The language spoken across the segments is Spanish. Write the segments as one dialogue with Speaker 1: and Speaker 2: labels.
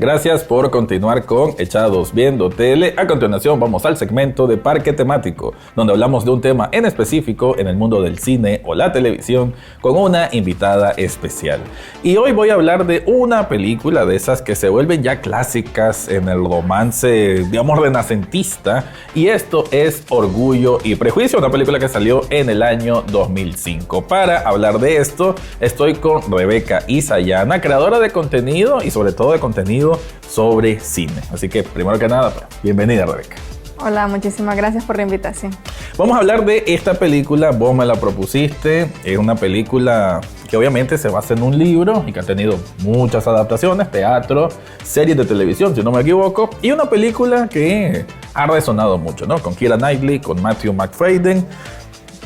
Speaker 1: Gracias por continuar con Echados Viendo Tele. A continuación vamos al segmento de Parque Temático, donde hablamos de un tema en específico en el mundo del cine o la televisión con una invitada especial. Y hoy voy a hablar de una película de esas que se vuelven ya clásicas en el romance, digamos, renacentista. Y esto es Orgullo y Prejuicio, una película que salió en el año 2005. Para hablar de esto, estoy con Rebeca Isayana, creadora de contenido y sobre todo de contenido sobre cine. Así que, primero que nada, bienvenida, Rebeca.
Speaker 2: Hola, muchísimas gracias por la invitación.
Speaker 1: Vamos a hablar de esta película, vos me la propusiste. Es una película que obviamente se basa en un libro y que ha tenido muchas adaptaciones, teatro, series de televisión, si no me equivoco, y una película que ha resonado mucho, ¿no? Con Keira Knightley, con Matthew Macfadyen.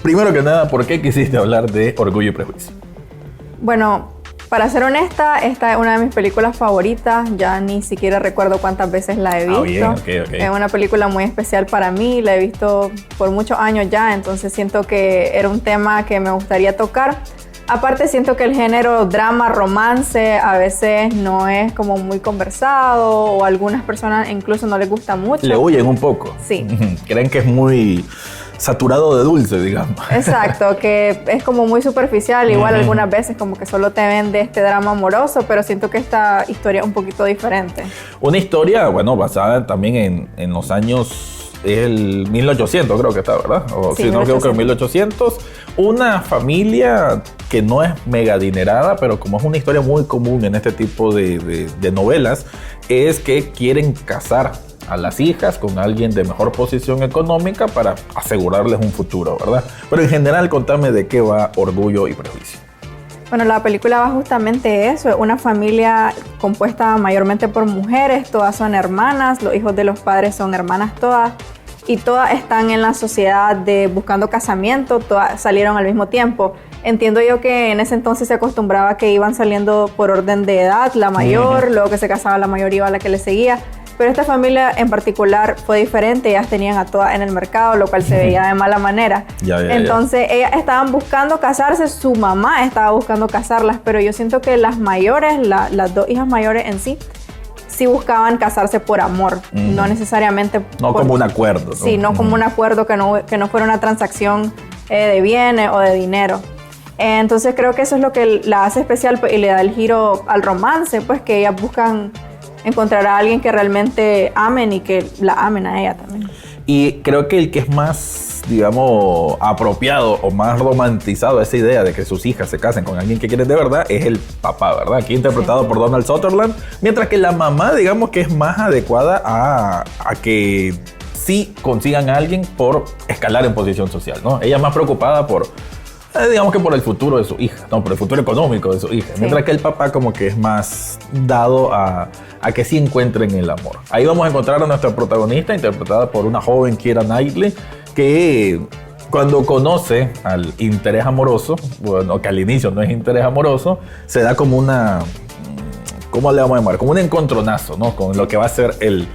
Speaker 1: Primero que nada, ¿por qué quisiste hablar de Orgullo y Prejuicio?
Speaker 2: Bueno, para ser honesta, esta es una de mis películas favoritas. Ya ni siquiera recuerdo cuántas veces la he visto.
Speaker 1: Bien, okay.
Speaker 2: Es una película muy especial para mí. La he visto por muchos años ya, entonces siento que era un tema que me gustaría tocar. Aparte, siento que el género drama, romance, a veces no es como muy conversado o a algunas personas incluso no les gusta mucho.
Speaker 1: Le huyen un poco.
Speaker 2: Sí.
Speaker 1: Creen que es muy saturado de dulce, digamos.
Speaker 2: Exacto, que es como muy superficial, igual algunas veces como que solo te vende este drama amoroso, pero siento que esta historia es un poquito diferente.
Speaker 1: Una historia, bueno, basada también en los años, el 1800 creo que está, ¿verdad? O
Speaker 2: Sí,
Speaker 1: si no, creo que en 1800. Una familia que no es mega adinerada, pero como es una historia muy común en este tipo de novelas, es que quieren casar a las hijas con alguien de mejor posición económica para asegurarles un futuro, ¿verdad? Pero en general, contame de qué va Orgullo y Prejuicio.
Speaker 2: Bueno, la película va justamente de eso, es una familia compuesta mayormente por mujeres, todas son hermanas, los hijos de los padres son hermanas todas, y todas están en la sociedad de buscando casamiento, todas salieron al mismo tiempo. Entiendo yo que en ese entonces se acostumbraba que iban saliendo por orden de edad, la mayor, luego que se casaba la mayor iba a la que le seguía. Pero esta familia en particular fue diferente, ellas tenían a todas en el mercado, lo cual se veía de mala manera. Entonces ellas estaban buscando casarse, su mamá estaba buscando casarlas, pero yo siento que las mayores, las dos hijas mayores en sí buscaban casarse por amor, no necesariamente
Speaker 1: como un acuerdo, ¿no?
Speaker 2: Sí, no como un acuerdo que no fuera una transacción de bienes o de dinero. Entonces creo que eso es lo que la hace especial y le da el giro al romance, pues que ellas buscan encontrar a alguien que realmente amen y que la amen a ella también.
Speaker 1: Y creo que el que es más, digamos, apropiado o más romantizado esa idea de que sus hijas se casen con alguien que quieren de verdad es el papá, ¿verdad? Aquí interpretado por Donald Sutherland, mientras que la mamá, digamos que es más adecuada a que sí consigan a alguien por escalar en posición social, ¿no? Ella es más preocupada por, digamos que por el futuro de su hija, no, por el futuro económico de su hija. Sí. Mientras que el papá como que es más dado a que sí encuentren el amor. Ahí vamos a encontrar a nuestra protagonista, interpretada por una joven Keira Knightley, que cuando conoce al interés amoroso, bueno, que al inicio no es interés amoroso, se da como una, ¿cómo le vamos a llamar? Como un encontronazo, ¿no? Con lo que va a ser el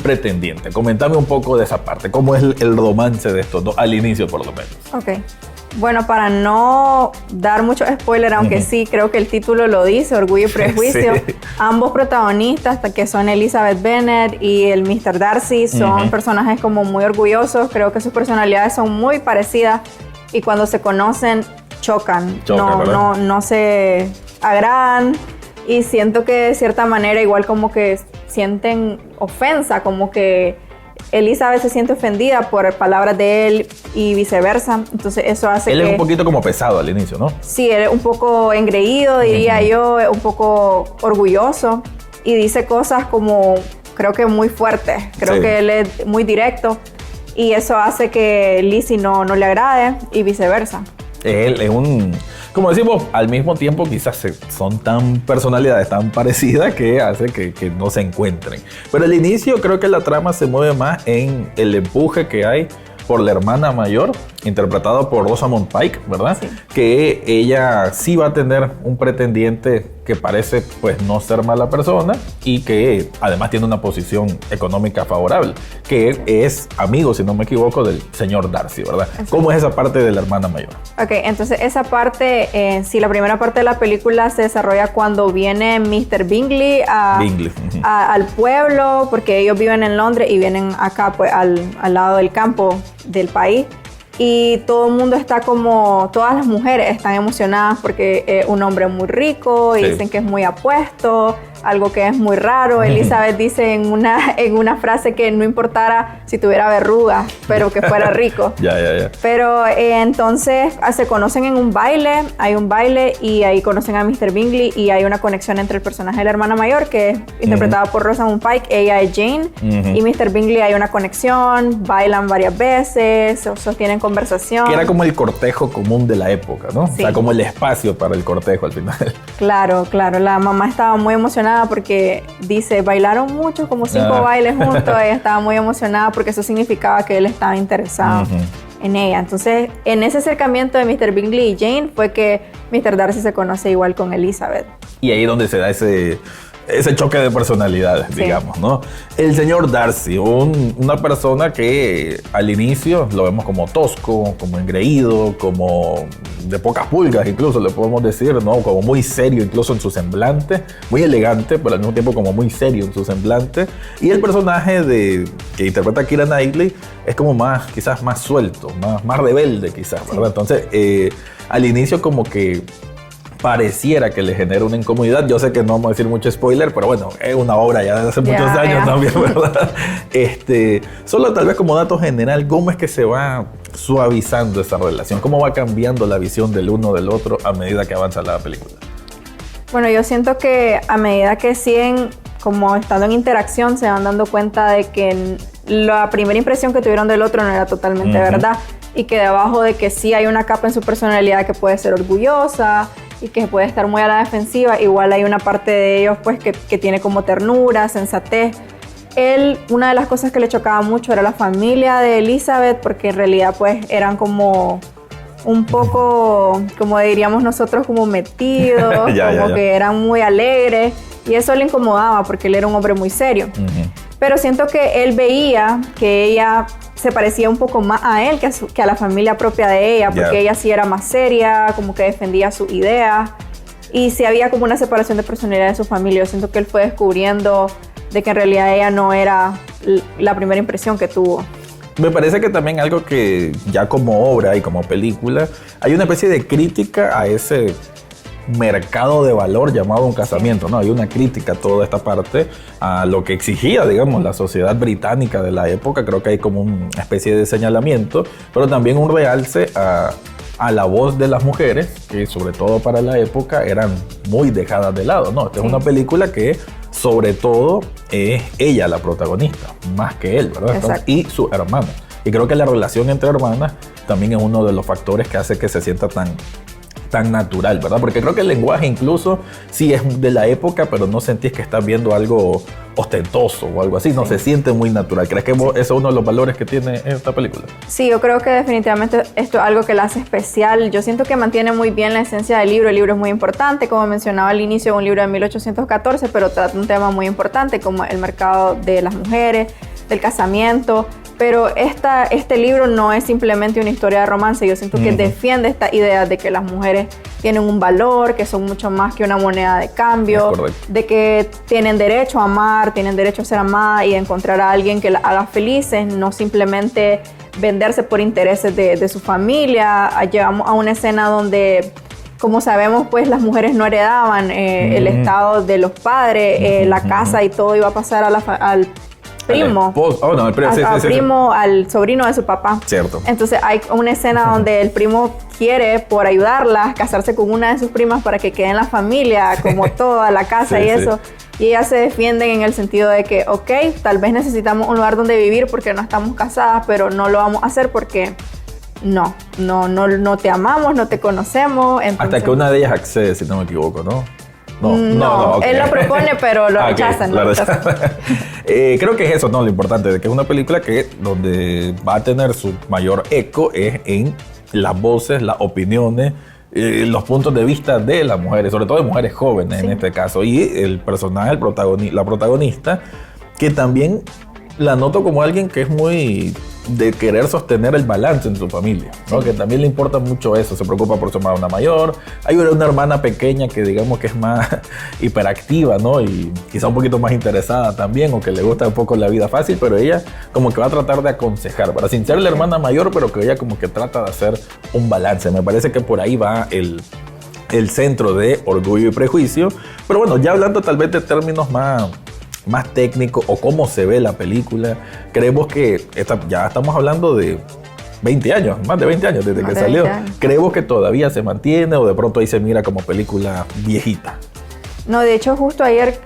Speaker 1: pretendiente. Comentame un poco de esa parte, ¿cómo es el romance de estos dos, al inicio por lo menos?
Speaker 2: Ok. Bueno, para no dar mucho spoiler, aunque sí creo que el título lo dice, Orgullo y Prejuicio, sí. Ambos protagonistas, que son Elizabeth Bennet y el Mr. Darcy, son personajes como muy orgullosos, creo que sus personalidades son muy parecidas y cuando se conocen chocan no se agradan y siento que de cierta manera igual como que sienten ofensa, como que Elizabeth se siente ofendida por palabras de él y viceversa, entonces eso hace
Speaker 1: él
Speaker 2: que...
Speaker 1: es un poquito como pesado al inicio, ¿no?
Speaker 2: Sí, él es un poco engreído, diría yo, un poco orgulloso y dice cosas como, creo que muy fuertes, creo que él es muy directo y eso hace que Lizzie no le agrade y viceversa. Él
Speaker 1: es un... Como decimos, al mismo tiempo quizás son tan personalidades tan parecidas que hace que no se encuentren. Pero al inicio creo que la trama se mueve más en el empuje que hay por la hermana mayor, interpretada por Rosamund Pike, ¿verdad? Sí. Que ella sí va a tener un pretendiente que parece pues no ser mala persona y que además tiene una posición económica favorable, que es amigo, si no me equivoco, del señor Darcy, ¿verdad? ¿Cómo es esa parte de la hermana mayor?
Speaker 2: Ok, entonces esa parte, sí, la primera parte de la película se desarrolla cuando viene Mr. Bingley, al pueblo, porque ellos viven en Londres y vienen acá pues al lado del campo del país. Y todo el mundo está como, todas las mujeres están emocionadas porque es un hombre muy rico y dicen que es muy apuesto, algo que es muy raro. Elizabeth dice en una frase que no importara si tuviera verrugas, pero que fuera rico. Pero entonces se conocen en un baile, hay un baile y ahí conocen a Mr. Bingley y hay una conexión entre el personaje de la hermana mayor, que es interpretada por Rosamund Pike, ella es Jane, y Mr. Bingley, hay una conexión, bailan varias veces, sostienen conversación.
Speaker 1: Que era como el cortejo común de la época, ¿no? Sí. O sea, como el espacio para el cortejo al final.
Speaker 2: Claro, la mamá estaba muy emocionada porque dice, bailaron mucho, como 5 bailes juntos, ella estaba muy emocionada porque eso significaba que él estaba interesado en ella. Entonces, en ese acercamiento de Mr. Bingley y Jane fue que Mr. Darcy se conoce igual con Elizabeth.
Speaker 1: Y ahí es donde se da ese choque de personalidades, digamos, ¿no? El señor Darcy, una persona que al inicio lo vemos como tosco, como engreído, como de pocas pulgas, incluso le podemos decir, ¿no? Como muy serio incluso en su semblante, muy elegante, pero al mismo tiempo como muy serio en su semblante. Y el personaje que interpreta Keira Knightley es como quizás más suelto, más rebelde quizás, ¿verdad? Entonces, al inicio como que pareciera que le genera una incomodidad. Yo sé que no vamos a decir mucho spoiler, pero bueno, es una obra ya de hace muchos años también, ¿verdad? Solo tal vez como dato general, ¿cómo es que se va suavizando esa relación? ¿Cómo va cambiando la visión del uno del otro a medida que avanza la película?
Speaker 2: Bueno, yo siento que a medida que siguen como estando en interacción, se van dando cuenta de que la primera impresión que tuvieron del otro no era totalmente verdad, y que debajo de que sí hay una capa en su personalidad que puede ser orgullosa y que puede estar muy a la defensiva, igual hay una parte de ellos pues que tiene como ternura, sensatez. Una de las cosas que le chocaba mucho era la familia de Elizabeth, porque en realidad pues eran como un poco, como diríamos nosotros, como metidos, que eran muy alegres, y eso le incomodaba porque él era un hombre muy serio. Pero siento que él veía que ella se parecía un poco más a él que a la familia propia de ella, porque ella sí era más seria, como que defendía sus ideas, y sí había como una separación de personalidad de su familia. Yo siento que él fue descubriendo de que en realidad ella no era la primera impresión que tuvo.
Speaker 1: Me parece que también algo que ya como obra y como película, hay una especie de crítica a ese mercado de valor llamado un casamiento, ¿no? Hay una crítica a toda esta parte, a lo que exigía, digamos, la sociedad británica de la época. Creo que hay como una especie de señalamiento, pero también un realce a la voz de las mujeres, que sobre todo para la época eran muy dejadas de lado, ¿no? Esta es una película que sobre todo es ella la protagonista, más que él, ¿verdad? Entonces, y su hermana. Y creo que la relación entre hermanas también es uno de los factores que hace que se sienta tan natural, ¿verdad? Porque creo que el lenguaje incluso sí es de la época, pero no sentís que estás viendo algo ostentoso o algo así, no se siente muy natural. ¿Crees que eso es uno de los valores que tiene esta película?
Speaker 2: Sí, yo creo que definitivamente esto es algo que la hace especial. Yo siento que mantiene muy bien la esencia del libro. El libro es muy importante, como mencionaba al inicio, es un libro de 1814, pero trata un tema muy importante como el mercado de las mujeres, del casamiento. Pero este libro no es simplemente una historia de romance. Yo siento que defiende esta idea de que las mujeres tienen un valor, que son mucho más que una moneda de cambio, de que tienen derecho a amar, tienen derecho a ser amadas y a encontrar a alguien que las haga felices, no simplemente venderse por intereses de su familia. Llegamos a una escena donde, como sabemos, pues las mujeres no heredaban el estado de los padres, la casa y todo iba a pasar al primo, al sobrino de su papá.
Speaker 1: Cierto.
Speaker 2: Entonces hay una escena donde el primo quiere, por ayudarlas, casarse con una de sus primas para que quede en la familia, como toda la casa y eso. Y ellas se defienden en el sentido de que, ok, tal vez necesitamos un lugar donde vivir porque no estamos casadas, pero no lo vamos a hacer porque no te amamos, no te conocemos. Entonces,
Speaker 1: hasta que una de ellas accede, si no me equivoco, ¿no?
Speaker 2: No, él lo propone, pero lo rechazan.
Speaker 1: Creo que es eso, ¿no? Lo importante, de que es una película que donde va a tener su mayor eco es en las voces, las opiniones los puntos de vista de las mujeres, sobre todo de mujeres jóvenes en este caso. Y el personaje, la protagonista, que también la noto como alguien que es muy de querer sostener el balance en su familia, ¿no? Que también le importa mucho eso, se preocupa por su hermana mayor. Hay una hermana pequeña que digamos que es más hiperactiva, ¿no? Y quizá un poquito más interesada también, o que le gusta un poco la vida fácil, pero ella como que va a tratar de aconsejar, para sin ser la hermana mayor, pero que ella como que trata de hacer un balance. Me parece que por ahí va el centro de Orgullo y Prejuicio. Pero bueno, ya hablando tal vez de términos más técnico o cómo se ve la película, creemos que ya estamos hablando de 20 años, más de 20 años desde que salió. Creemos que todavía se mantiene o de pronto ahí se mira como película viejita.
Speaker 2: No, de hecho justo ayer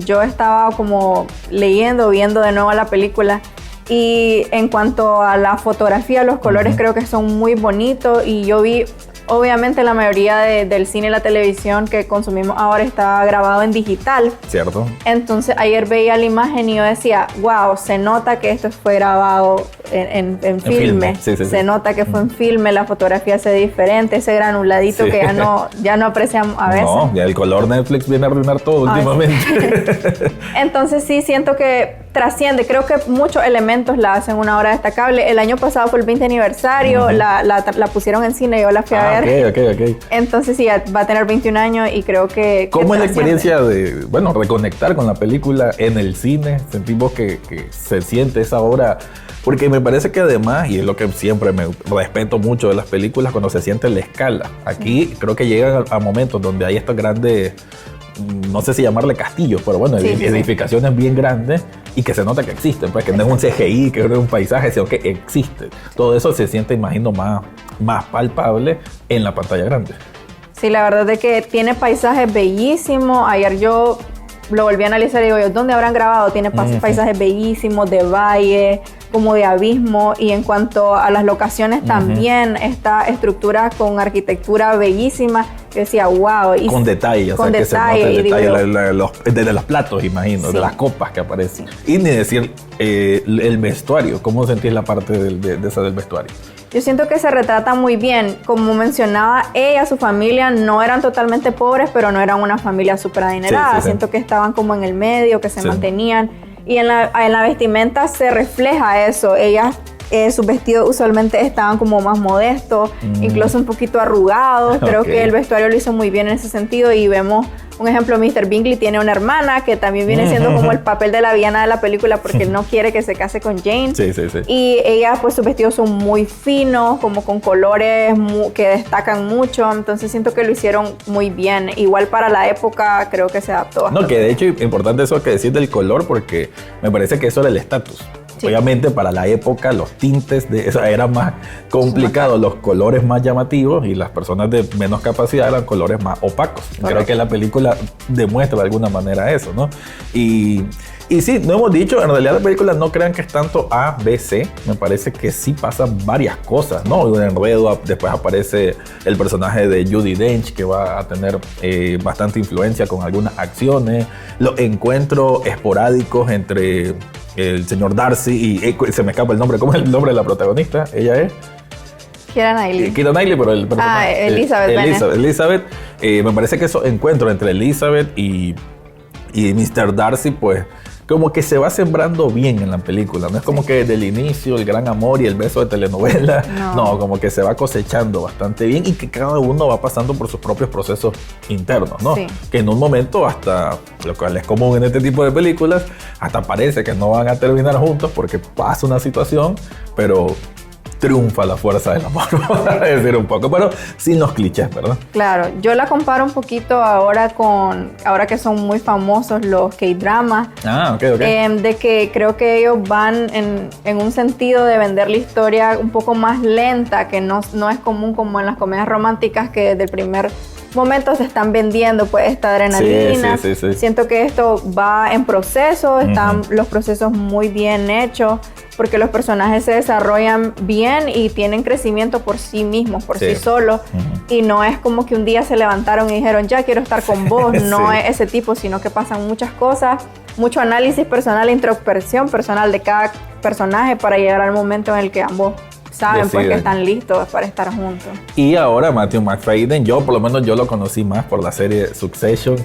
Speaker 2: yo estaba como viendo de nuevo la película, y en cuanto a la fotografía, los colores creo que son muy bonitos, y yo vi, obviamente la mayoría del cine y la televisión que consumimos ahora está grabado en digital.
Speaker 1: Cierto.
Speaker 2: Entonces ayer veía la imagen y yo decía, wow, se nota que esto fue grabado en filme. Sí. Se nota que fue en filme, la fotografía se ve diferente, ese granuladito que ya no apreciamos a veces.
Speaker 1: No, ya el color Netflix viene a arruinar todo últimamente.
Speaker 2: Entonces sí, siento que trasciende. Creo que muchos elementos la hacen una obra destacable. El año pasado fue el 20 aniversario, la pusieron en cine, yo la fui a ver.
Speaker 1: Ok.
Speaker 2: Entonces sí, va a tener 21 años y creo que
Speaker 1: ¿cómo es la experiencia de, reconectar con la película en el cine? Sentimos que se siente esa obra, porque me parece que además, y es lo que siempre me respeto mucho de las películas, cuando se siente la escala. Aquí creo que llegan a momentos donde hay estos grandes, no sé si llamarle castillos, pero bueno, edificaciones bien grandes y que se nota que existen, pues que no es un CGI, que no es un paisaje, sino que existe. Todo eso se siente, imagino, más palpable en la pantalla grande.
Speaker 2: Sí, la verdad es que tiene paisajes bellísimos. Ayer yo lo volví a analizar y digo, ¿dónde habrán grabado? Tiene paisajes bellísimos, de valle, como de abismo, y en cuanto a las locaciones también, esta estructura con arquitectura bellísima. Yo decía, wow. Y
Speaker 1: con detalle,
Speaker 2: con
Speaker 1: que
Speaker 2: detalle,
Speaker 1: se nota el detalle de los platos, imagino, de las copas que aparecen. Y ni decir el vestuario, ¿cómo sentís la parte de esa del vestuario?
Speaker 2: Yo siento que se retrata muy bien. Como mencionaba, ella, su familia no eran totalmente pobres, pero no eran una familia súper adinerada. Siento que estaban como en el medio, que se mantenían. Y en la vestimenta se refleja eso. Ellas, sus vestidos usualmente estaban como más modestos, incluso un poquito arrugados. Creo que el vestuario lo hizo muy bien en ese sentido, y vemos un ejemplo. Mr. Bingley tiene una hermana que también viene siendo como el papel de la villana de la película, porque no quiere que se case con Jane. Sí. Y ella, pues sus vestidos son muy finos, como con colores que destacan mucho. Entonces siento que lo hicieron muy bien. Igual para la época creo que se adaptó bastante.
Speaker 1: No, que de hecho importante eso que decís del color, porque me parece que eso era el estatus. Sí. Obviamente para la época los tintes de eso era más complicado, los colores más llamativos, y las personas de menos capacidad eran colores más opacos. Correcto. Creo que la película demuestra de alguna manera eso, ¿no? Y sí, no hemos dicho, en realidad la película no crean que es tanto A, B, C. Me parece que sí pasan varias cosas, ¿no? Un enredo, después aparece el personaje de Judi Dench, que va a tener bastante influencia con algunas acciones. Los encuentros esporádicos entre el señor Darcy y se me escapa el nombre. ¿Cómo es el nombre de la protagonista? Ella es
Speaker 2: Keira Knightley.
Speaker 1: Keira Knightley, pero el personaje. Elizabeth. Me parece que esos encuentros entre Elizabeth y Mr. Darcy, pues como que se va sembrando bien en la película. No es como que desde el inicio el gran amor y el beso de telenovela. No, como que se va cosechando bastante bien, y que cada uno va pasando por sus propios procesos internos, ¿no? Sí. Que en un momento, hasta lo cual es común en este tipo de películas, hasta parece que no van a terminar juntos porque pasa una situación, pero triunfa la fuerza del amor, a decir un poco, pero sin los clichés, ¿verdad?
Speaker 2: Claro, yo la comparo un poquito ahora que son muy famosos los K-dramas.
Speaker 1: Ok.
Speaker 2: De que creo que ellos van en un sentido de vender la historia un poco más lenta, que no es común como en las comedias románticas, que desde el primer momento se están vendiendo pues esta adrenalina. Sí. Siento que esto va en proceso, están los procesos muy bien hechos, porque los personajes se desarrollan bien y tienen crecimiento por sí mismos, por sí solos. Y no es como que un día se levantaron y dijeron, ya quiero estar con vos. No es ese tipo, sino que pasan muchas cosas, mucho análisis personal, introspección personal de cada personaje para llegar al momento en el que ambos saben pues que
Speaker 1: deciden.
Speaker 2: están listos para estar juntos.
Speaker 1: Y ahora Matthew McFadyen, yo por lo menos yo lo conocí más por la serie Succession,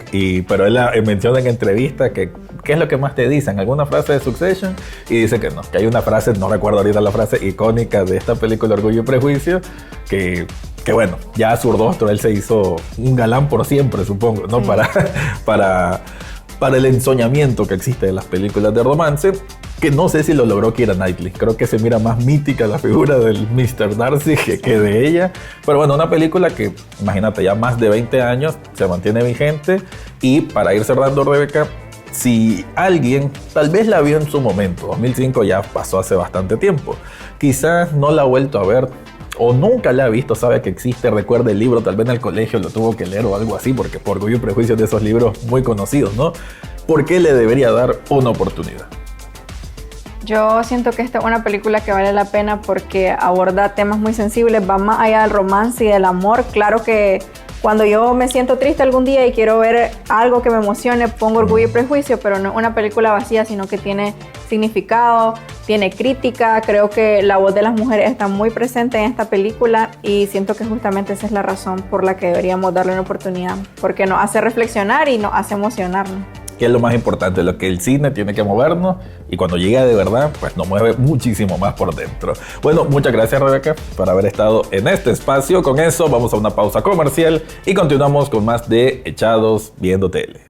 Speaker 1: pero él menciona en entrevista que ¿qué es lo que más te dicen? ¿Alguna frase de Succession? Y dice que no, que hay una frase, no recuerdo ahorita la frase icónica de esta película Orgullo y Prejuicio, que bueno, ya a su rostro él se hizo un galán por siempre, supongo, ¿no? Para el ensoñamiento que existe en las películas de romance, que no sé si lo logró Keira Knightley. Creo que se mira más mítica la figura del Mr. Darcy que de ella. Pero bueno, una película que, imagínate, ya más de 20 años se mantiene vigente. Y para ir cerrando, Rebeca, si alguien tal vez la vio en su momento, 2005 ya pasó hace bastante tiempo, quizás no la ha vuelto a ver o nunca la ha visto, sabe que existe, recuerda el libro, tal vez en el colegio lo tuvo que leer o algo así, porque por Orgullo y Prejuicio es de esos libros muy conocidos, ¿no? ¿Por qué le debería dar una oportunidad?
Speaker 2: Yo siento que esta es una película que vale la pena porque aborda temas muy sensibles, va más allá del romance y del amor. Claro que cuando yo me siento triste algún día y quiero ver algo que me emocione, pongo Orgullo y Prejuicio, pero no es una película vacía, sino que tiene significado, tiene crítica. Creo que la voz de las mujeres está muy presente en esta película y siento que justamente esa es la razón por la que deberíamos darle una oportunidad, porque nos hace reflexionar y nos hace emocionarnos.
Speaker 1: Que es lo más importante, lo que el cine tiene que movernos y cuando llega de verdad, pues nos mueve muchísimo más por dentro. Bueno, muchas gracias, Rebeca, por haber estado en este espacio. Con eso vamos a una pausa comercial y continuamos con más de Echados Viendo Tele.